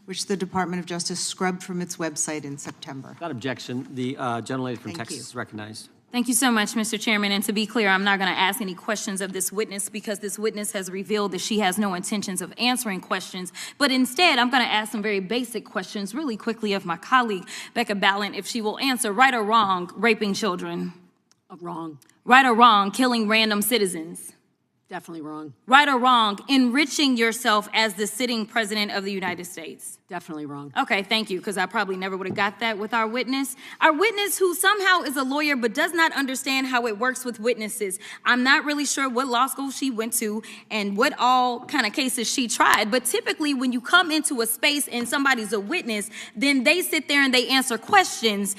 which the Department of Justice scrubbed from its website in September. Without objection, the gentlelady from Thank Texas you. is recognized. Thank you so much, Mr. Chairman. And to be clear, I'm not going to ask any questions of this witness because this witness has revealed that she has no intentions of answering questions. But instead, I'm going to ask some very basic questions really quickly of my colleague, Becca Ballant, if she will answer right or wrong, raping children. Wrong. Right or wrong, killing random citizens. Definitely wrong. Right or wrong, enriching yourself as the sitting president of the United States. Definitely wrong. Okay, thank you, because I probably never would have got that with our witness. Our witness who somehow is a lawyer but does not understand how it works with witnesses. I'm not really sure what law school she went to and what all kind of cases she tried, but typically when you come into a space and somebody's a witness, then they sit there and they answer questions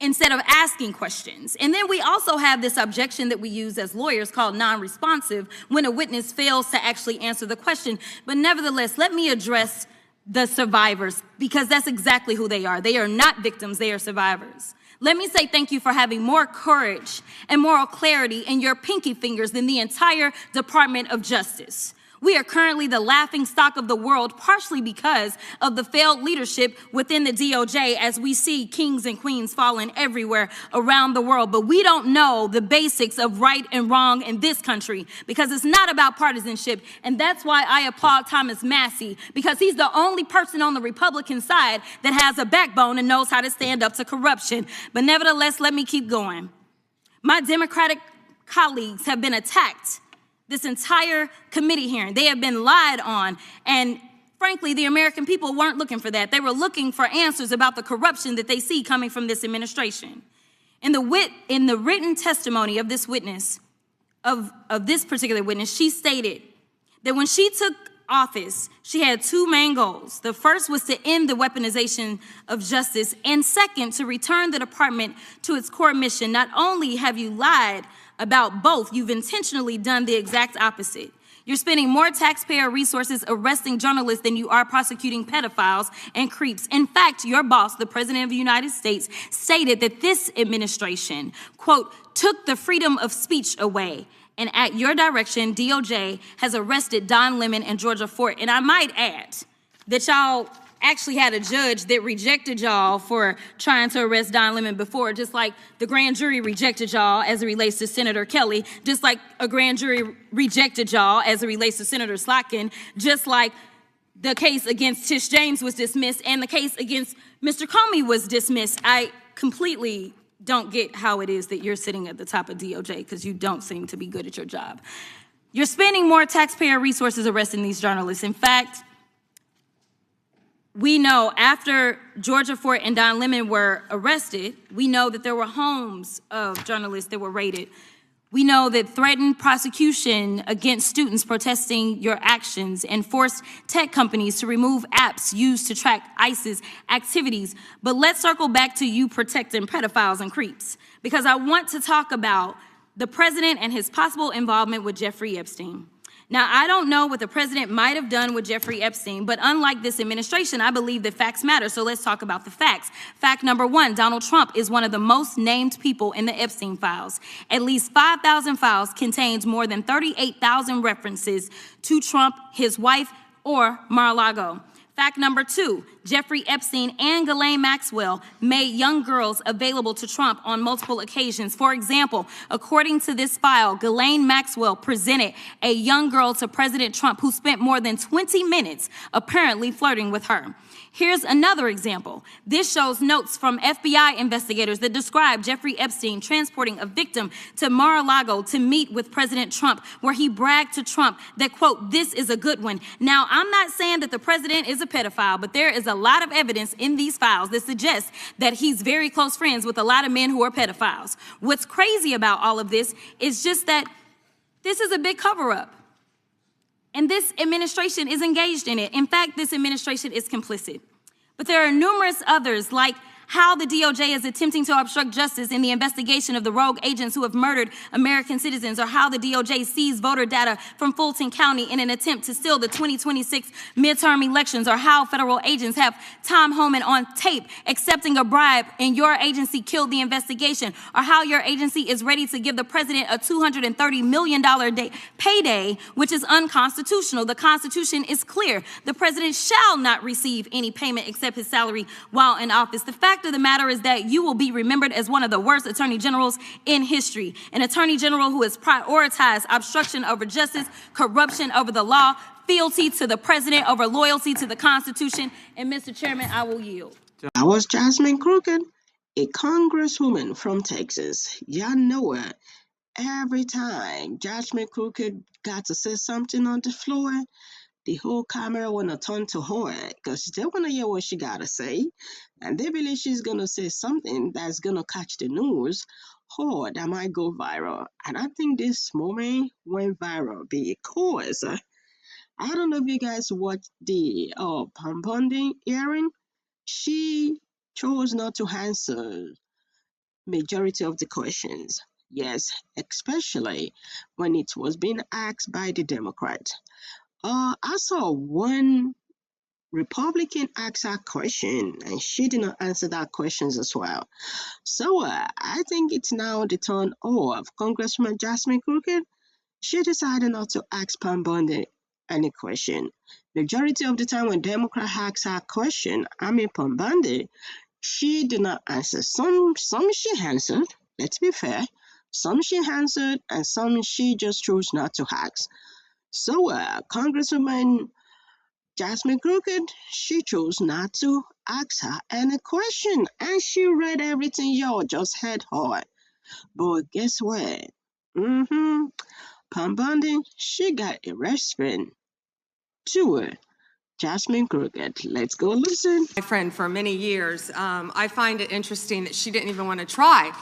instead of asking questions. And then we also have this objection that we use as lawyers called non-responsive when a witness fails to actually answer the question. But nevertheless, let me address the survivors because that's exactly who they are. They are not victims, they are survivors. Let me say thank you for having more courage and moral clarity in your pinky fingers than the entire Department of Justice. We are currently the laughing stock of the world, partially because of the failed leadership within the DOJ as we see kings and queens falling everywhere around the world. But we don't know the basics of right and wrong in this country because it's not about partisanship. And that's why I applaud Thomas Massie, because he's the only person on the Republican side that has a backbone and knows how to stand up to corruption. But nevertheless, let me keep going. My Democratic colleagues have been attacked this entire committee hearing. They have been lied on. And frankly, the American people weren't looking for that. They were looking for answers about the corruption that they see coming from this administration. In the written testimony of this witness, of this particular witness, she stated that when she took office, she had two main goals. The first was to end the weaponization of justice, and second, to return the department to its core mission. Not only have you lied about both, you've intentionally done the exact opposite. You're spending more taxpayer resources arresting journalists than you are prosecuting pedophiles and creeps. In fact, your boss, the President of the United States, stated that this administration, quote, took the freedom of speech away. And at your direction, DOJ has arrested Don Lemon and Georgia Fort. And I might add that y'all actually had a judge that rejected y'all for trying to arrest Don Lemon before, just like the grand jury rejected y'all as it relates to Senator Kelly, just like a grand jury rejected y'all as it relates to Senator Slotkin, just like the case against Tish James was dismissed and the case against Mr. Comey was dismissed. I completely don't get how it is that you're sitting at the top of DOJ because you don't seem to be good at your job. You're spending more taxpayer resources arresting these journalists. In fact, we know after Georgia Fort and Don Lemon were arrested, we know that there were homes of journalists that were raided. We know that threatened prosecution against students protesting your actions and forced tech companies to remove apps used to track ISIS activities. But let's circle back to you protecting pedophiles and creeps, because I want to talk about the president and his possible involvement with Jeffrey Epstein. Now, I don't know what the president might have done with Jeffrey Epstein, but unlike this administration, I believe that facts matter. So let's talk about the facts. Fact number one, Donald Trump is one of the most named people in the Epstein Files. At least 5,000 files contains more than 38,000 references to Trump, his wife, or Mar-a-Lago. Fact number two, Jeffrey Epstein and Ghislaine Maxwell made young girls available to Trump on multiple occasions. For example, according to this file, Ghislaine Maxwell presented a young girl to President Trump who spent more than 20 minutes apparently flirting with her. Here's another example. This shows notes from FBI investigators that describe Jeffrey Epstein transporting a victim to Mar-a-Lago to meet with President Trump, where he bragged to Trump that, quote, this is a good one. Now, I'm not saying that the president is a pedophile, but there is a lot of evidence in these files that suggests that he's very close friends with a lot of men who are pedophiles. What's crazy about all of this is just that this is a big cover-up. And this administration is engaged in it. In fact, this administration is complicit. But there are numerous others, like how the DOJ is attempting to obstruct justice in the investigation of the rogue agents who have murdered American citizens, or how the DOJ seized voter data from Fulton County in an attempt to steal the 2026 midterm elections, or how federal agents have Tom Homan on tape accepting a bribe and your agency killed the investigation, or how your agency is ready to give the president a $230 million payday, which is unconstitutional. The Constitution is clear. The president shall not receive any payment except his salary while in office. The fact of the matter is that you will be remembered as one of the worst attorney generals in history. An attorney general who has prioritized obstruction over justice, corruption over the law, fealty to the president over loyalty to the Constitution. And Mr. Chairman, I will yield. I was Jasmine Crockett, a congresswoman from Texas. Y'all know her. Every time Jasmine Crockett got to say something on the floor, the whole camera wanna turn to her because they wanna hear what she gotta say, and they believe she's gonna say something that's gonna catch the news, or that might go viral. And I think this moment went viral because I don't know if you guys watched the Pam Bondi hearing. She chose not to answer majority of the questions. Yes, especially when it was being asked by the Democrats. I saw one Republican ask her question, and she did not answer that questions as well. So I think it's now the turn of Congressman Jasmine Crockett. She decided not to ask Pam Bondi any question. Majority of the time when Democrat asks her question, Pam Bondi, she did not answer. Some she answered. Let's be fair. Some she answered, and some she just chose not to ask. So, Congresswoman Jasmine Crockett, she chose not to ask her any question, and she read everything y'all just heard her. But guess what? Pam Bondi, she got a response to her. Jasmine Crockett, let's go listen. My friend for many years. I find it interesting that she didn't even want to try,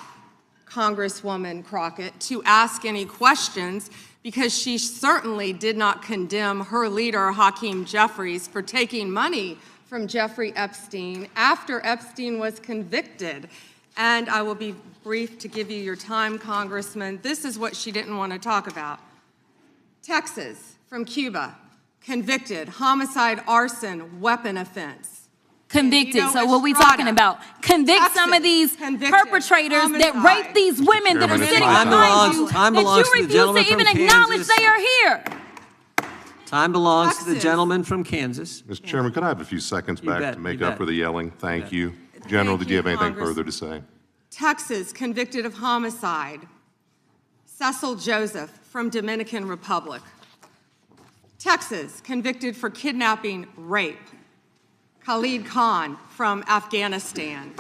Congresswoman Crockett, to ask any questions, because she certainly did not condemn her leader, Hakeem Jeffries, for taking money from Jeffrey Epstein after Epstein was convicted. And I will be brief to give you your time, Congressman. This is what she didn't want to talk about. Texas, from Cuba, convicted, homicide, arson, weapon offense. Convicted. So what we talking about? Convict some of these perpetrators that rape these women that are sitting behind you, that you refuse to even acknowledge they are here. Time belongs to the gentleman from Kansas. Mr. Chairman, could I have a few seconds back to make up for the yelling? Thank you. General, did you have anything further to say? Texas, convicted of homicide, Cecil Joseph from Dominican Republic. Texas, convicted for kidnapping, rape, Khalid Khan from Afghanistan.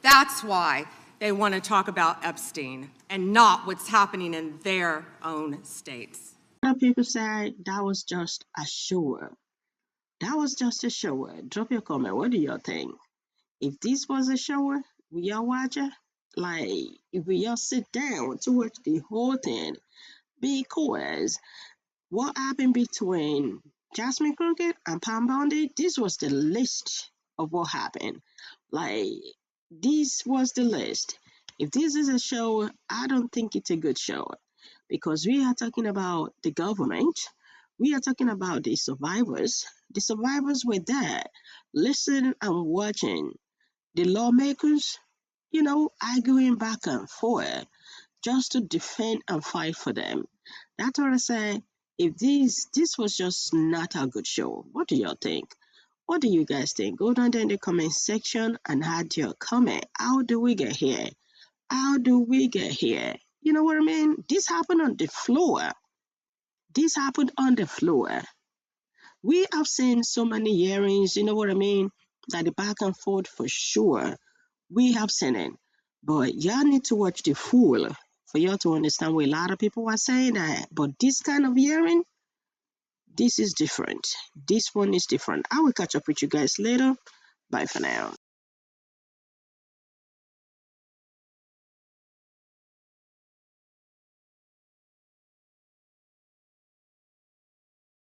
That's why they want to talk about Epstein and not what's happening in their own states. Some people say that was just a show. That was just a show. Drop your comment. What do y'all think? If this was a show, will y'all watch it? Like, if we all sit down to watch the whole thing, because what happened between Jasmine Crockett and Pam Bondi, this was the list of what happened. Like, this was the list. If this is a show, I don't think it's a good show, because we are talking about the government. We are talking about the survivors. The survivors were there, listening and watching the lawmakers, arguing back and forth just to defend and fight for them. That's what I say. If this was just not a good show, what do y'all think? What do you guys think? Go down there in the comment section and add your comment. How do we get here? How do we get here? You know what I mean? This happened on the floor. This happened on the floor. We have seen so many hearings, you know what I mean? That the back and forth for sure. We have seen it. But y'all need to watch the full for y'all to understand why a lot of people are saying that. But this kind of hearing, this is different. This one is different. I will catch up with you guys later. Bye for now.